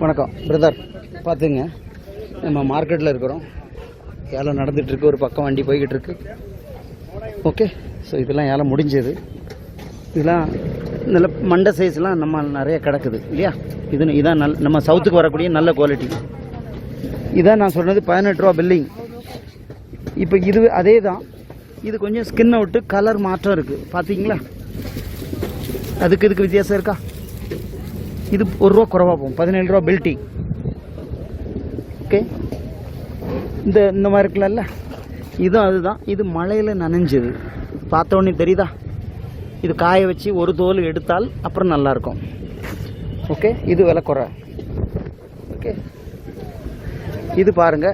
வணக்கம் பிரதர். பார்த்துங்க, நம்ம மார்க்கெட்டில் இருக்கிறோம். ஏலம் நடந்துகிட்ருக்கு, ஒரு பக்கம் வண்டி போய்கிட்டு இருக்கு. ஓகே, ஸோ இதெல்லாம் ஏலம் முடிஞ்சது. இதெல்லாம் நல்ல மண்டை சைஸ்லாம் நம்ம நிறைய கிடக்குது இல்லையா? இதான் நம்ம சவுத்துக்கு வரக்கூடிய நல்ல குவாலிட்டி. இதான் நான் சொன்னது 18 ரூபா பில்லிங். இப்போ இது அதே தான். இது கொஞ்சம் ஸ்கின் அவுட்டு, கலர் மாற்றம் இருக்குது. பார்த்தீங்களா? அதுக்கு இதுக்கு வித்தியாசம் இருக்கா? இது 1 ரூபா குறைவா போகும். 17 ரூபா பில்ட்டி. ஓகே, இந்த மாதிரி இருக்குல்ல, இதுவும் அதுதான். இது மழையில் நனைஞ்சது, பார்த்த உடனே தெரியுதா? இது காய வச்சு ஒரு தோல் எடுத்தால் அப்புறம் நல்லாயிருக்கும். ஓகே, இது விலை குறை. ஓகே, இது பாருங்க,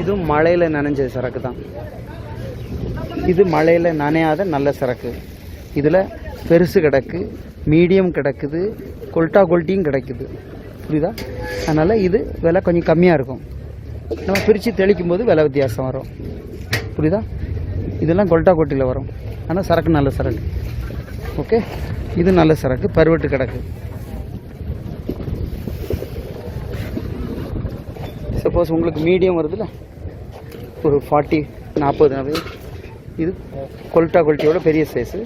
இதுவும் மழையில் நனைஞ்ச சரக்கு தான். இது மழையில் நனையாத நல்ல சரக்கு. இதில் பெருசு கிடக்கு, மீடியம் கிடக்குது, கொல்ட்டா குவாலிட்டியும் கிடைக்குது. புரியுதா? அதனால் இது விலை கொஞ்சம் கம்மியாக இருக்கும். நம்ம பிரித்து தெளிக்கும் போது விலை வித்தியாசம் வரும். புரியுதா? இதெல்லாம் கொல்ட்டா குவாலிட்டியில் வரும். ஆனால் சரக்கு நல்ல சரக்கு. ஓகே, இது நல்ல சரக்கு, பருவட்டு கிடக்கு. சப்போஸ் உங்களுக்கு மீடியம் வருதுல்ல, ஒரு 40, 40 இது கொல்ட்டா குவாலிட்டியோட பெரிய சைஸு.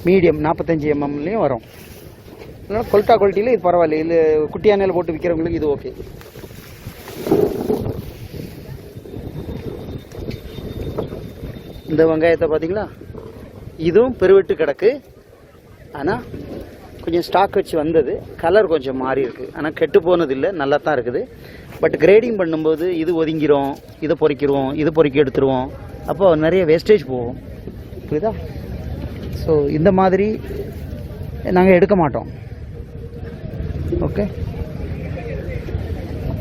மீடியம் 45 mmலேயும் வரும். அதனால் கொல்ட்டா குவாலிட்டியில் இது பரவாயில்ல. இது குட்டியானையில் போட்டு விற்கிறவங்களுக்கு இது ஓகே. இந்த வெங்காயத்தை பார்த்தீங்களா? இதுவும் பெருவெட்டு கிடக்கு. ஆனால் கொஞ்சம் ஸ்டாக் வச்சு வந்தது. கலர் கொஞ்சம் மாறி இருக்குது. ஆனால் கெட்டு போனது இல்லை, நல்லா தான் இருக்குது. பட் கிரேடிங் பண்ணும்போது இது ஒதுங்கிரும், இதை பொறிக்கிடுவோம், இது பொறுக்கி எடுத்துருவோம். அப்போது நிறைய வேஸ்டேஜ் போகும். புரியுதா? ஸோ இந்த மாதிரி நாங்கள் எடுக்க மாட்டோம். ஓகே,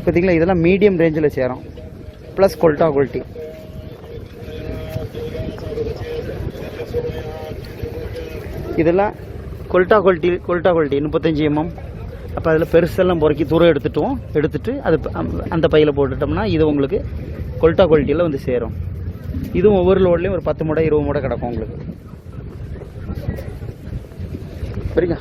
பார்த்தீங்களா? இதெல்லாம் மீடியம் ரேஞ்சில் சேரும், ப்ளஸ் கொல்ட்டா குவாலிட்டி. இதெல்லாம் கொல்ட்டா குவாலிட்டி 35 mm. அப்போ அதில் பெருசெல்லாம் பொறுக்கி தூரம் எடுத்துட்டு அது அந்த பையில் போட்டுட்டோம்னா இது உங்களுக்கு கொல்ட்டா குவாலிட்டியில் வந்து சேரும். இதுவும் ஒவ்வொரு லோட்லேயும் ஒரு 10 மூடை 20 மூடை கிடக்கும் உங்களுக்கு. சரிங்க,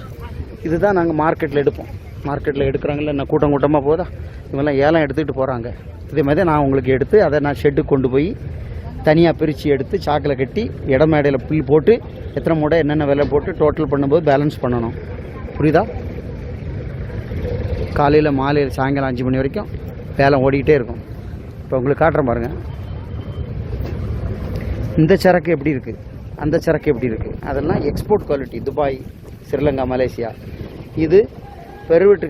இதுதான் நாங்கள் மார்க்கெட்டில் எடுப்போம். மார்க்கெட்டில் எடுக்கிறாங்கல்ல, நான் கூட்டமாக போதா, இவங்கெல்லாம் ஏலம் எடுத்துக்கிட்டு போகிறாங்க. இதே மாதிரி நான் உங்களுக்கு எடுத்து அதை நான் ஷெட்டுக்கு கொண்டு போய் தனியாக பிரித்து எடுத்து சாக்கில் கட்டி இடம் மேடையில் பில் போட்டு எத்தனை மூடை என்னென்ன விலை போட்டு டோட்டல் பண்ணும்போது பேலன்ஸ் பண்ணணும். புரியுதா? காலையில் மாலையில் சாயங்காலம் 5 மணி வரைக்கும் வேலை ஓடிக்கிட்டே இருக்கும். இப்போ உங்களுக்கு காட்டுறேன் பாருங்கள். இந்த சரக்கு எப்படி இருக்குது, அந்த சரக்கு எப்படி இருக்குது, அதெல்லாம் export quality. Dubai, Sri Lanka, Malaysia. இது பெருவெட்டு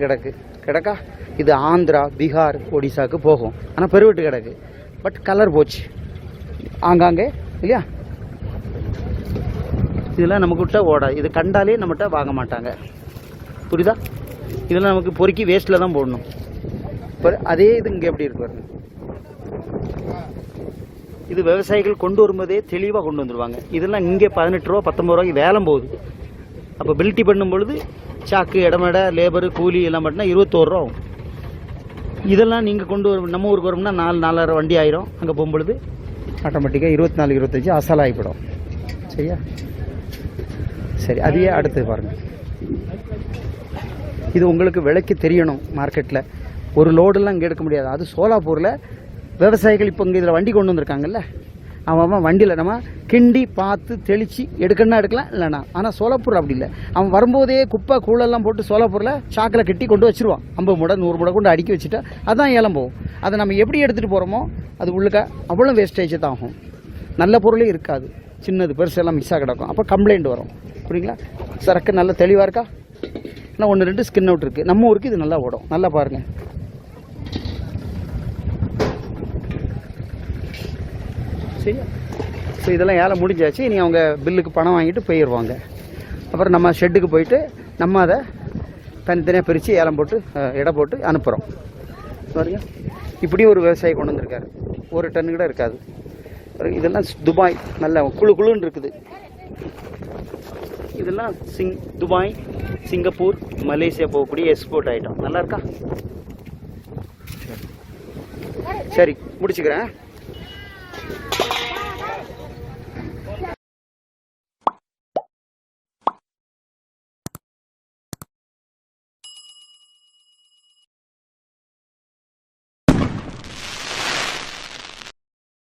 கிடக்கா. இது ஆந்திரா, பீகார், ஒடிசாவுக்கு போகும். ஆனால் பெருவெட்டு கிடக்கு. பட் கலர் போச்சு ஆங்காங்கே இல்லையா? இதெல்லாம் நம்மக்கிட்ட ஓடாது. இது கண்டாலே நம்மகிட்ட வாங்க மாட்டாங்க. புரியுதா? இதெல்லாம் நமக்கு பொறுக்கி வேஸ்ட்டில் தான் போடணும். அதே இது இங்கே எப்படி இருக்கு பாருங்க. இது விவசாயிகள் கொண்டு வரும்போதே தெளிவாக கொண்டு வந்துடுவாங்க. இதெல்லாம் இங்கே 18 ரூபா 19 ரூபாய்க்கு வேலை போகுது. அப்போ பில்ட்டி பண்ணும் பொழுது சாக்கு, இடமேடை, லேபரு, கூலி எல்லாம் பண்ணினா 21 ரூபா ஆகும். இதெல்லாம் நீங்கள் கொண்டு வரும் நம்ம ஊருக்கு வரோம்னா 4-4.5 வண்டி ஆயிரும். அங்கே போகும்பொழுது ஆட்டோமேட்டிக்காக 24-25 அசலாகிப்படும். சரியா? சரி, அதையே அடுத்து பாருங்கள். இது உங்களுக்கு விலைக்கு தெரியணும். மார்க்கெட்டில் ஒரு லோடெல்லாம் இங்கே எடுக்க முடியாது. அது சோலாப்பூரில் விவசாயிகள் இப்போ இங்கே இதில் வண்டி கொண்டு வந்திருக்காங்கல்ல, அவன் வண்டியில் நம்ம கிண்டி பார்த்து தெளித்து எடுக்கணும்னா எடுக்கலாம், இல்லைண்ணா. ஆனால் சோலாப்பூர் அப்படி இல்லை. அவன் வரும்போதே குப்பை கூழெல்லாம் போட்டு சோலாப்பூரில் சாக்கில் கட்டி கொண்டு வச்சுருவான். 50 மூடை 100 மூடை கொண்டு அடுக்கி வச்சுட்டா அதான் ஏலம் போகும். அதை நம்ம எப்படி எடுத்துகிட்டு போகிறோமோ அது உள்ளுக்க அவ்வளோ வேஸ்டேஜ் தான் ஆகும். நல்ல பொருளே இருக்காது. சின்னது பெருசெல்லாம் மிக்ஸாக கிடக்கும். அப்போ கம்ப்ளைண்ட் வரும். புரியுங்களா? சரக்கு நல்ல தெளிவாக இருக்கா? ஆனால் 1-2 ஸ்கின் அவுட் இருக்குது. நம்ம ஊருக்கு இது நல்லா ஓடும். நல்லா பாருங்கள். சரியா? ஸோ இதெல்லாம் ஏலம் முடிஞ்சாச்சு. இனி அவங்க பில்லுக்கு பணம் வாங்கிட்டு போயிடுவாங்க. அப்புறம் நம்ம ஷெட்டுக்கு போயிட்டு நம்ம அதை தனித்தனியாக பிரித்து ஏலம் போட்டு எடை போட்டு அனுப்புகிறோம். சரியா? இப்படியும் ஒரு விவசாயி கொண்டு வந்திருக்காரு. 1 டன் கூட இருக்காது. இதெல்லாம் துபாய், நல்ல குழுன்னு இருக்குது. இதெல்லாம் துபாய், சிங்கப்பூர், மலேசியா போகக்கூடிய எக்ஸ்போர்ட் ஐட்டம். நல்லா இருக்கா? சரி, முடிச்சுக்கிறேன்.